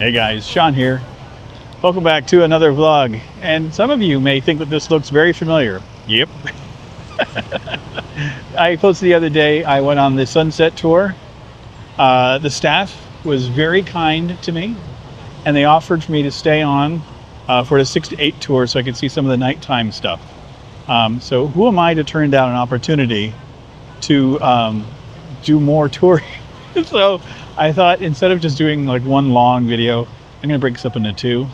Hey guys, Sean here. Welcome back to another vlog. And some of you may think that this looks very familiar. Yep. I posted the other day, I went on the sunset tour. The staff was very kind to me, and they offered for me to stay on for the 6 to 8 tour so I could see some of the nighttime stuff. So who am I to turn down an opportunity to do more touring? So I thought instead of just doing like one long video, I'm going to break this up into two.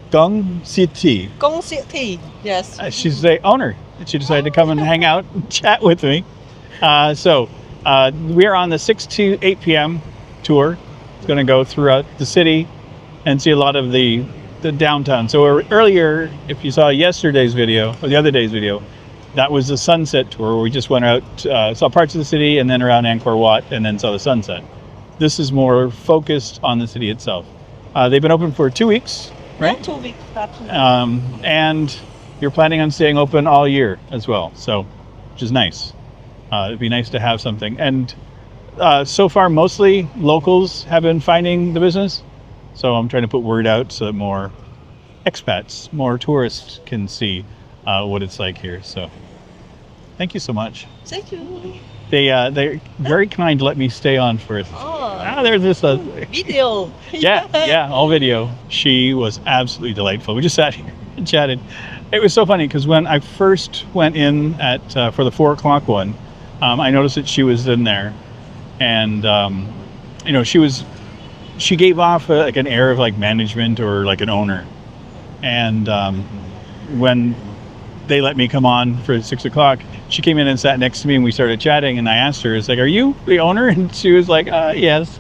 Gong Siti. Gong City, yes. She's the owner. She decided to come and hang out and chat with me. We are on the 6 to 8 p.m. tour. It's going to go throughout the city and see a lot of the downtown. So earlier, if you saw yesterday's video, or the other day's video, that was the sunset tour where we just went out, saw parts of the city and then around Angkor Wat and then saw the sunset. This is more focused on the city itself. They've been open for 2 weeks, right? Yeah, 2 weeks. And you're planning on staying open all year as well, so which is nice. It'd be nice to have something. And so far, mostly locals have been finding the business. So I'm trying to put word out so that more expats, more tourists can see what it's like here. So thank you so much. Thank you. They're very kind to let me stay on for it. Oh, There's this. video. Yeah, all video. She was absolutely delightful. We just sat here and chatted. It was so funny because when I first went in for the 4 o'clock one, I noticed that she was in there, and she gave off like an air of like management or like an owner. And when they let me come on for 6 o'clock, she came in and sat next to me and we started chatting, and I asked her, it's like, are you the owner? And she was like, yes.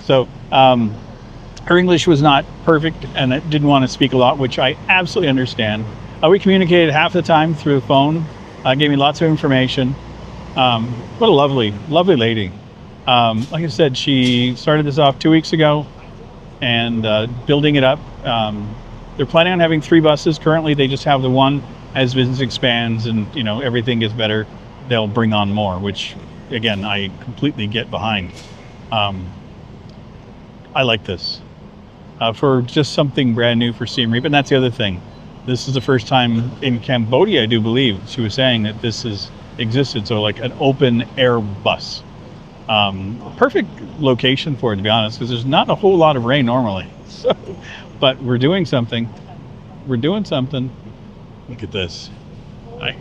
So her English was not perfect and I didn't want to speak a lot, which I absolutely understand. We communicated half the time through the phone, gave me lots of information. What a lovely lady. Like I said, she started this off 2 weeks ago and building it up. They're planning on having 3 buses. Currently, they just have the one. As business expands and everything gets better, they'll bring on more, which again, I completely get behind. I like this for just something brand new for Siem Reap. And that's the other thing. This is the first time in Cambodia, I do believe, she was saying that this has existed. So like an open air bus. Perfect location for it, to be honest, because there's not a whole lot of rain normally. So, but we're doing something. Look at this. Hi.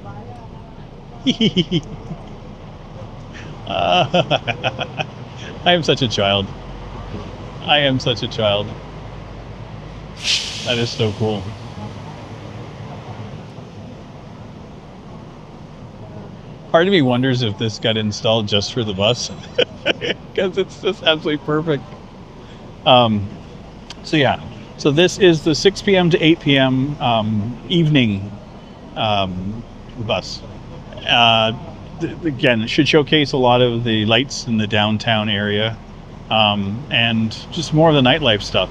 I am such a child. That is so cool. Part of me wonders if this got installed just for the bus, because it's just absolutely perfect. So this is the 6 p.m. to 8 p.m. Evening bus. Again, it should showcase a lot of the lights in the downtown area and just more of the nightlife stuff.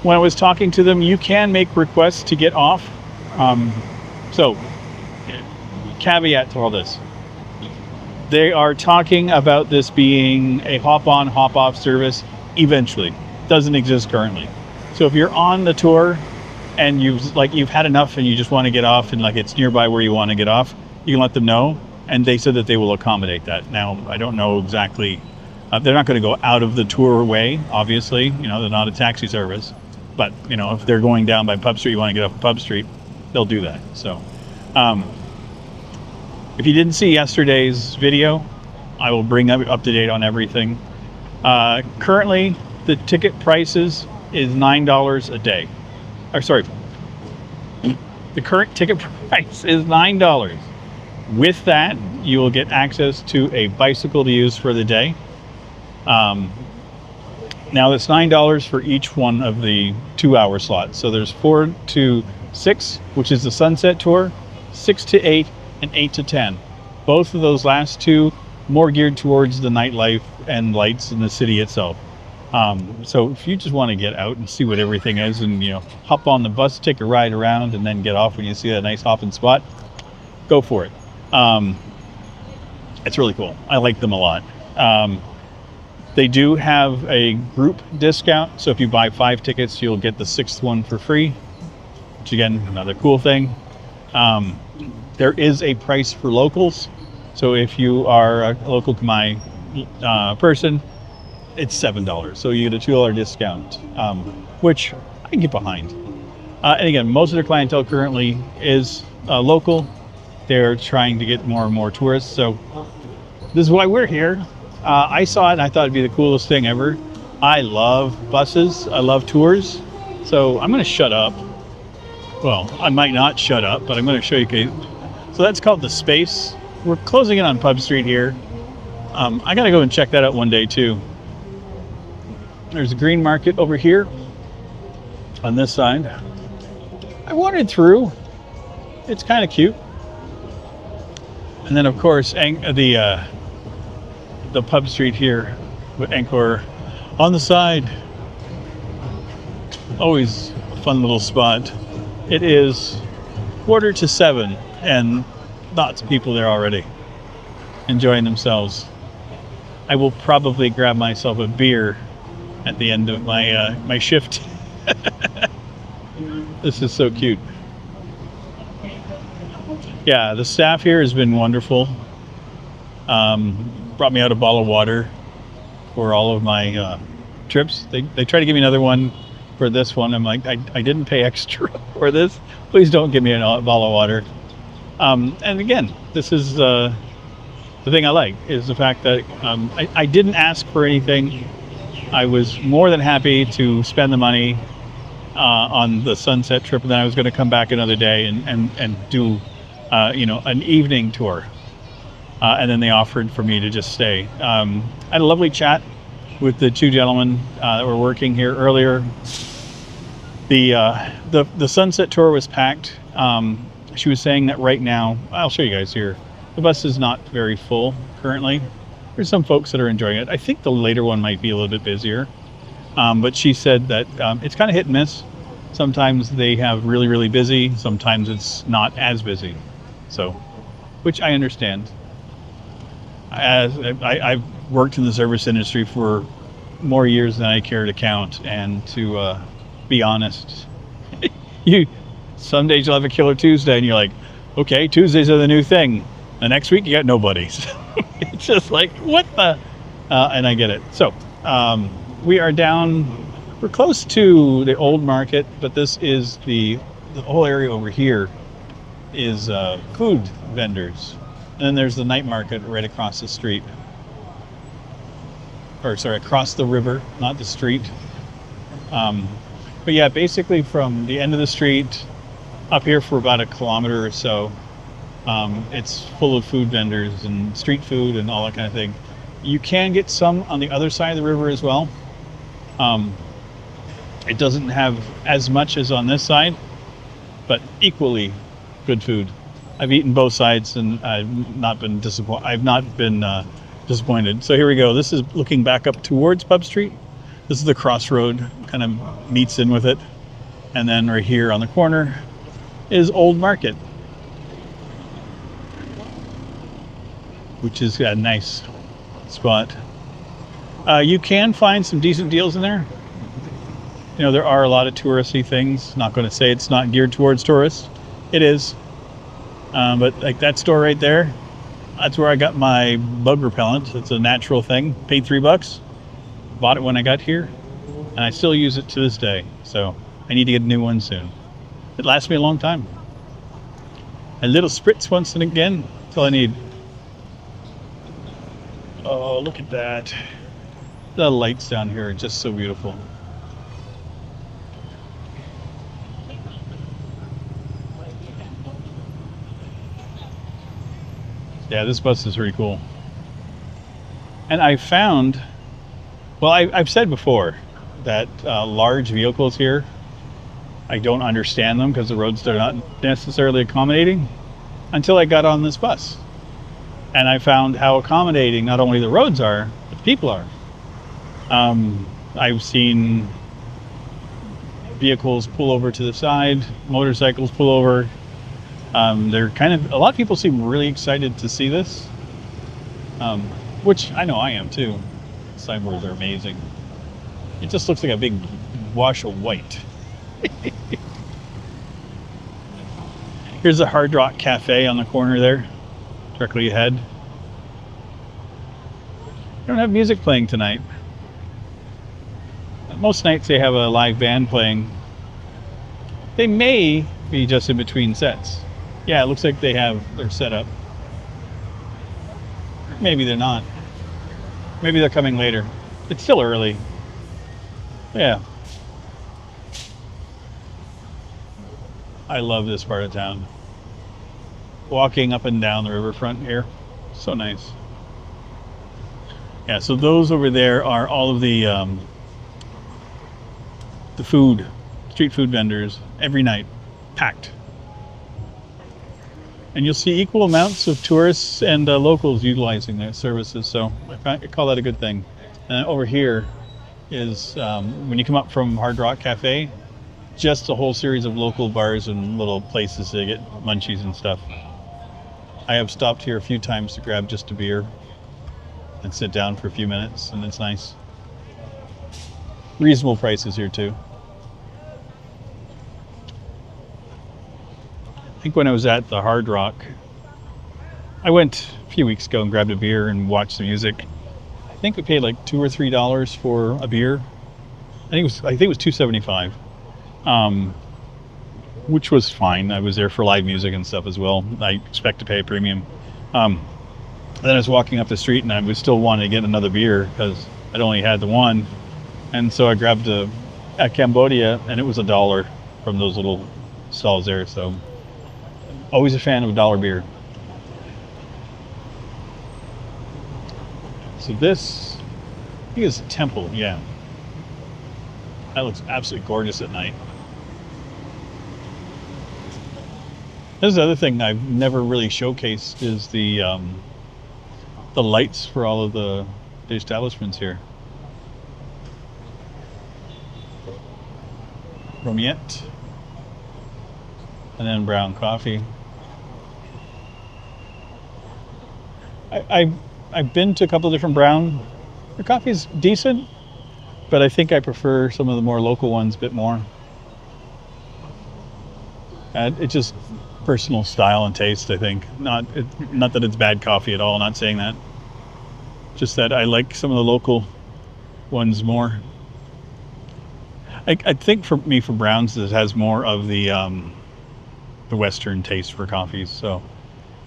When I was talking to them, you can make requests to get off. So, caveat to all this. They are talking about this being a hop-on, hop-off service eventually. Doesn't exist currently. So if you're on the tour and you've had enough and you just want to get off and like it's nearby where you want to get off, you can let them know, and they said that they will accommodate that. Now I don't know exactly. They're not going to go out of the tour way, obviously. They're not a taxi service, but if they're going down by Pub Street, you want to get off Pub Street, they'll do that. So if you didn't see yesterday's video, I will bring up to date on everything. Currently, the ticket prices is $9 a day. The current ticket price is $9. With that, you will get access to a bicycle to use for the day. Now that's $9 for each one of the 2-hour slots. So there's 4 to 6, which is the sunset tour, 6 to 8, and 8 to 10. Both of those last two more geared towards the nightlife and lights in the city itself. So if you just want to get out and see what everything is and hop on the bus, take a ride around, and then get off when you see that nice hopping spot, go for it. It's really cool. I like them a lot. They do have a group discount, so if you buy 5 tickets, you'll get the 6th one for free, which again, another cool thing. There is a price for locals, so if you are a local Khmer person, it's $7, so you get a $2 discount, which I can get behind. And again, most of their clientele currently is local. They're trying to get more and more tourists, so this is why we're here. I saw it and I thought it'd be the coolest thing ever. I love buses. I love tours. So I'm going to shut up. Well, I might not shut up, but I'm going to show you. So that's called The Space. We're closing in on Pub Street here. I got to go and check that out one day too. There's a green market over here on this side. I wandered through. It's kind of cute. And then of course the Pub Street here with Angkor on the side. Always a fun little spot. It is 6:45 and lots of people there already enjoying themselves. I will probably grab myself a beer at the end of my shift. This is so cute. Yeah, the staff here has been wonderful. Brought me out a bottle of water for all of my trips. They try to give me another one for this one. I'm like, I didn't pay extra for this. Please don't give me a bottle of water. And again, this is the thing I like, is the fact that I didn't ask for anything. I was more than happy to spend the money on the sunset trip, and then I was going to come back another day and do an evening tour. And then they offered for me to just stay. I had a lovely chat with the 2 gentlemen that were working here earlier. The sunset tour was packed. She was saying that right now, I'll show you guys here, the bus is not very full currently. There's some folks that are enjoying it. I think the later one might be a little bit busier. But she said that it's kind of hit and miss. Sometimes they have really, really busy. Sometimes it's not as busy. So, which I understand. As I've worked in the service industry for more years than I care to count, and to be honest, some days you'll have a killer Tuesday and you're like, okay, Tuesdays are the new thing. The next week you got nobody. So it's just like, what the? And I get it. So we are down. We're close to the old market, but this is the whole area over here is food vendors. And then there's the night market right across the street. Or sorry, across the river, not the street. But yeah, basically from the end of the street up here for about 1 kilometer or so, it's full of food vendors and street food and all that kind of thing. You can get some on the other side of the river as well. It doesn't have as much as on this side, but equally good food. I've eaten both sides and I've not been disappointed. So here we go. This is looking back up towards Pub Street. This is the crossroad, kind of meets in with it. And then right here on the corner is Old Market, which is a nice spot. You can find some decent deals in there. You know, there are a lot of touristy things. Not going to say it's not geared towards tourists. It is. But like that store right there, that's where I got my bug repellent. It's a natural thing. Paid $3. Bought it when I got here, and I still use it to this day. So I need to get a new one soon. It lasts me a long time. A little spritz once and again. That's all I need. Oh, look at that. The lights down here are just so beautiful. Yeah, this bus is pretty cool. And I found, well, I've said before that large vehicles here, I don't understand them because the roads are not necessarily accommodating until I got on this bus. And I found how accommodating not only the roads are, but the people are. I've seen vehicles pull over to the side, motorcycles pull over. They're kind of, a lot of people seem really excited to see this, which I know I am too. Signboards are amazing. It just looks like a big wash of white. Here's the Hard Rock Cafe on the corner there, directly ahead. They don't have music playing tonight. Most nights they have a live band playing. They may be just in between sets. Yeah, it looks like they have their setup. Maybe they're not. Maybe they're coming later. It's still early. Yeah. I love this part of town. Walking up and down the riverfront here. So nice. Yeah, so those over there are all of the food, street food vendors every night, packed. And you'll see equal amounts of tourists and locals utilizing their services, so I call that a good thing. And over here is, when you come up from Hard Rock Cafe, just a whole series of local bars and little places to get munchies and stuff. I have stopped here a few times to grab just a beer and sit down for a few minutes, and it's nice. Reasonable prices here too. I think when I was at the Hard Rock, I went a few weeks ago and grabbed a beer and watched the music. I think we paid like $2 or $3 for a beer. I think it was $2.75, which was fine. I was there for live music and stuff as well. I expect to pay a premium. Then I was walking up the street and I was still wanting to get another beer because I'd only had the one, and so I grabbed a at Cambodia, and it was $1 from those little stalls there. So always a fan of $1 beer. So this, I think it's a temple, yeah. That looks absolutely gorgeous at night. This is the other thing I've never really showcased is the lights for all of the establishments here. Romiette, and then brown coffee. I've been to a couple of different brown. The coffee's decent, but I think I prefer some of the more local ones a bit more. It's just personal style and taste, I think. Not that it's bad coffee at all, not saying that. Just that I like some of the local ones more. I think for me, for browns, it has more of the Western taste for coffees. So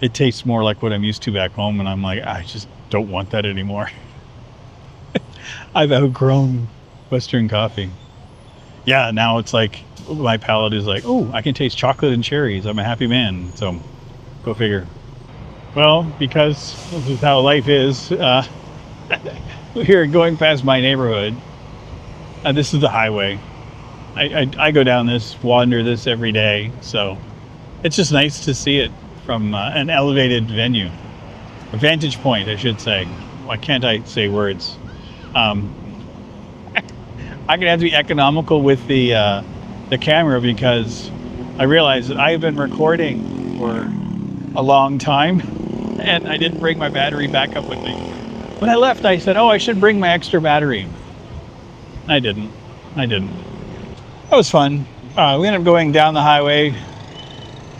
it tastes more like what I'm used to back home, and I'm like, I just don't want that anymore. I've outgrown Western coffee. Yeah, now it's like my palate is like, oh, I can taste chocolate and cherries. I'm a happy man. So go figure. Well, because this is how life is, we're going past my neighborhood. This is the highway. I go down this, wander this every day. So it's just nice to see it from an elevated venue. A vantage point, I should say. Why can't I say words? I'm gonna have to be economical with the camera because I realized that I have been recording for a long time and I didn't bring my battery back up with me. When I left, I said, oh, I should bring my extra battery. I didn't. That was fun. We ended up going down the highway,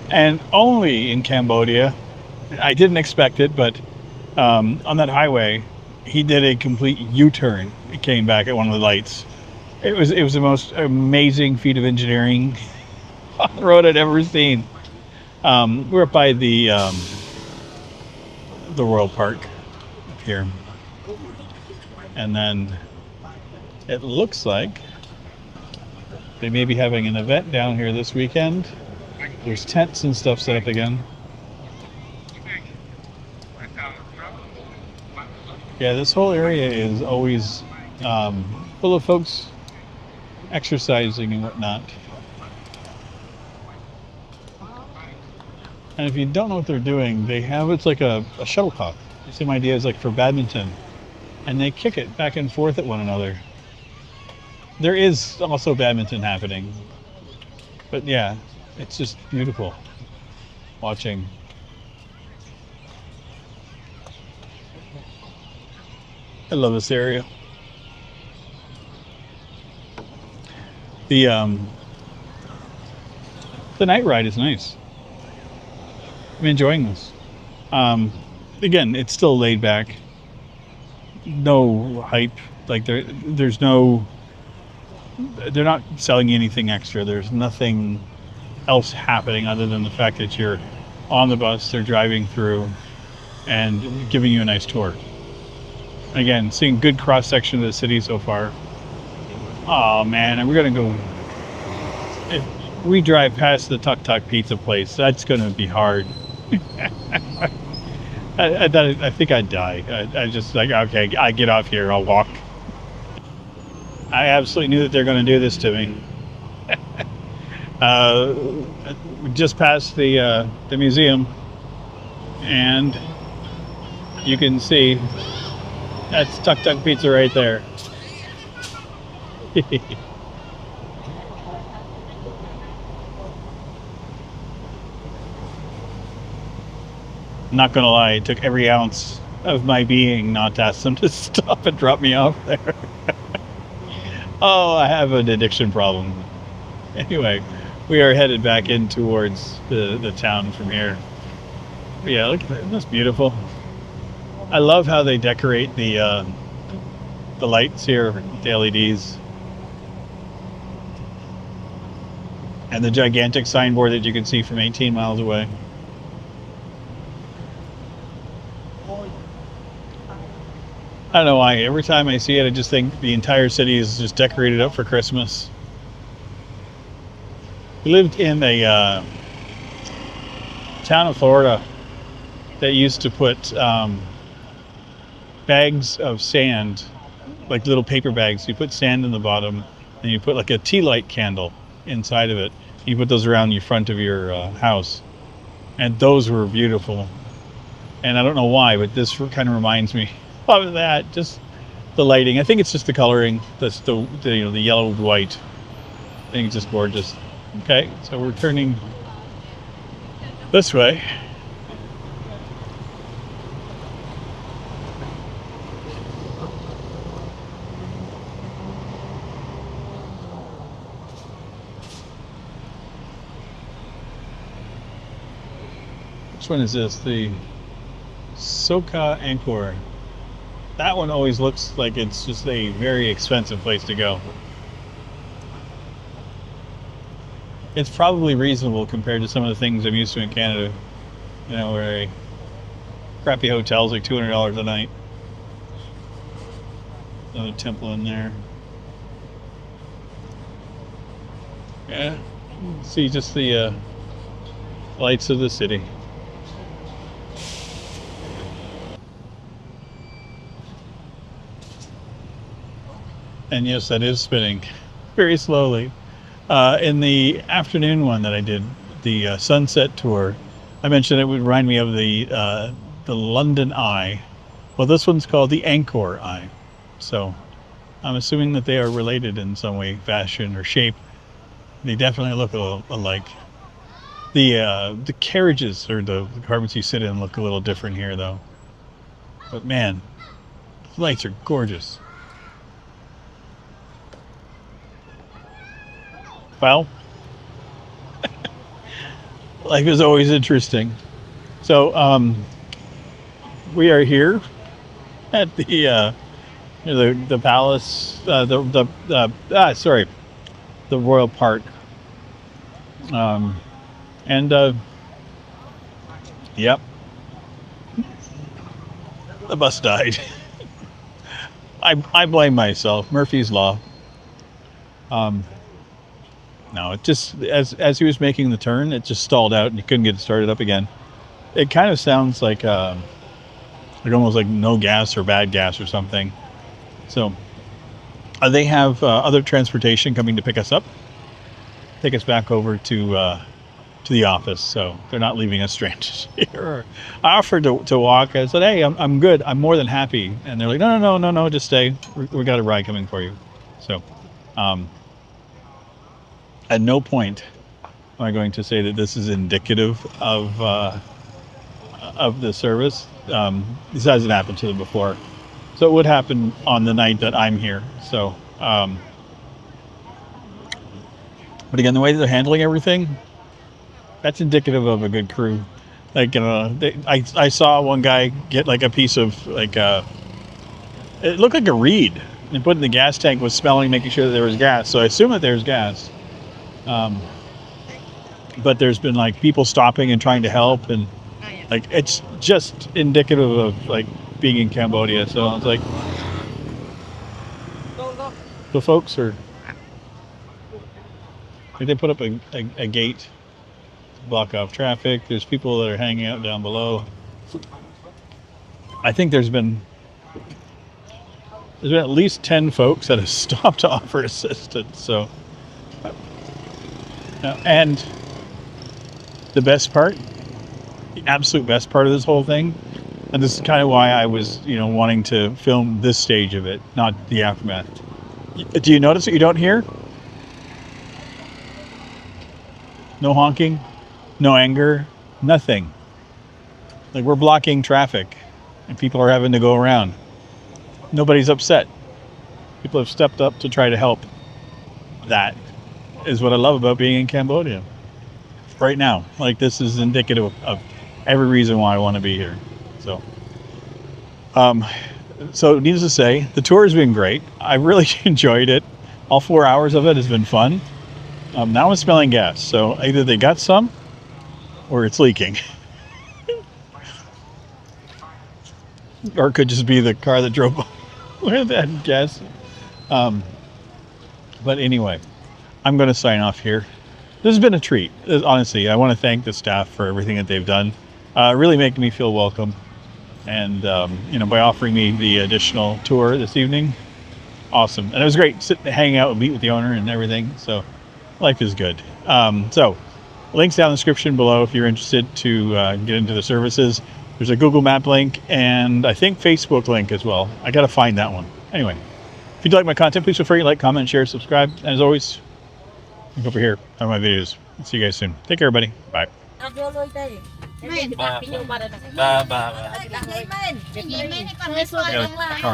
and only in Cambodia. I didn't expect it, but on that highway, he did a complete U-turn. He came back at one of the lights. It was the most amazing feat of engineering on the road I'd ever seen. We're up by the Royal Park up here, and then it looks like they may be having an event down here this weekend. There's tents and stuff set up again. Yeah, this whole area is always full of folks exercising and whatnot. And if you don't know what they're doing, they have, it's like a shuttlecock. The same idea as like for badminton. And they kick it back and forth at one another. There is also badminton happening. But yeah, it's just beautiful watching. I love this area. The the night ride is nice. I'm enjoying this. Um, Again, it's still laid back. No hype. Like there's no. They're not selling you anything extra. There's nothing else happening other than the fact that you're on the bus. They're driving through and giving you a nice tour. Again, seeing good cross section of the city so far. Oh man, and we're gonna go. If we drive past the Tuk Tuk Pizza place, that's gonna be hard. I think I'd die. I just like, okay, I get off here, I'll walk. I absolutely knew that they're going to do this to me. We just passed the museum, and you can see that's Tuk Tuk Pizza right there. Not gonna lie, it took every ounce of my being not to ask them to stop and drop me off there. Oh, I have an addiction problem. Anyway, we are headed back in towards the town from here. But yeah, look at that. That's beautiful. I love how they decorate the lights here, the LEDs. And the gigantic signboard that you can see from 18 miles away. I don't know why. Every time I see it, I just think the entire city is just decorated up for Christmas. We lived in a town of Florida that used to put bags of sand, like little paper bags. You put sand in the bottom, and you put like a tea light candle inside of it. You put those around the front of your house, and those were beautiful. And I don't know why, but this kind of reminds me of that. Just the lighting. I think it's just the coloring. That's the yellow with white. I think it's just gorgeous. Okay, so we're turning this way. Which one is this? The Soka Angkor. That one always looks like it's just a very expensive place to go. It's probably reasonable compared to some of the things I'm used to in Canada. You know, where a crappy hotel's like $200 a night. Another temple in there. Yeah, see just the lights of the city. And yes, that is spinning very slowly. In the afternoon one that I did, the sunset tour, I mentioned it would remind me of the London Eye. Well, this one's called the Angkor Eye. So I'm assuming that they are related in some way, fashion, or shape. They definitely look alike. The carriages or the compartments you sit in look a little different here, though. But man, the lights are gorgeous. Well, life is always interesting. So we are here at the palace, the royal park, and yep, the bus died. I blame myself. Murphy's Law. No, it just as he was making the turn, it just stalled out and he couldn't get it started up again. It kind of sounds like almost like no gas or bad gas or something. So they have other transportation coming to pick us up, take us back over to the office. So they're not leaving us stranded here. I offered to walk. I said, "Hey, I'm good. I'm more than happy." And they're like, "No, just stay. We got a ride coming for you." So. At no point am I going to say that this is indicative of the service. This hasn't happened to them before, so it would happen on the night that I'm here. So But again, the way that they're handling everything, that's indicative of a good crew. Like, I saw one guy get like a piece of like it looked like a reed and put it in the gas tank, was smelling, making sure that there was gas. So I assume that there's gas. But there's been like people stopping and trying to help, and like it's just indicative of like being in Cambodia. So it's like the folks are. Like they put up a gate to block off traffic. There's people that are hanging out down below. I think there's been at least 10 folks that have stopped to offer assistance. So, and the best part, the absolute best part of this whole thing, and this is kind of why I was, wanting to film this stage of it, not the aftermath. Do you notice what you don't hear? No honking, no anger, nothing. Like we're blocking traffic and people are having to go around. Nobody's upset. People have stepped up to try to help. That is what I love about being in Cambodia right now. Like this is indicative of every reason why I want to be here. So, so needless to say, the tour has been great. I really enjoyed it. All 4 hours of it has been fun. Now I'm smelling gas, so either they got some or it's leaking. Or it could just be the car that drove with that gas. But anyway, I'm going to sign off here. This has been a treat. Honestly, I want to thank the staff for everything that they've done. Really making me feel welcome. And, by offering me the additional tour this evening. Awesome. And it was great sitting, hanging out and meet with the owner and everything. So life is good. So links down in the description below if you're interested to get into the services. There's a Google Map link and I think Facebook link as well. I got to find that one. Anyway, if you like my content, please feel free to like, comment, share, subscribe. And as always, look over here on my videos. See you guys soon. Take care, everybody. Bye. Car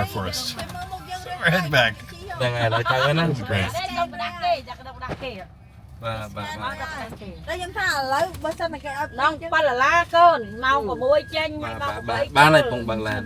for us. So we're heading back. This is great. បានហើយពងបាំងឡាន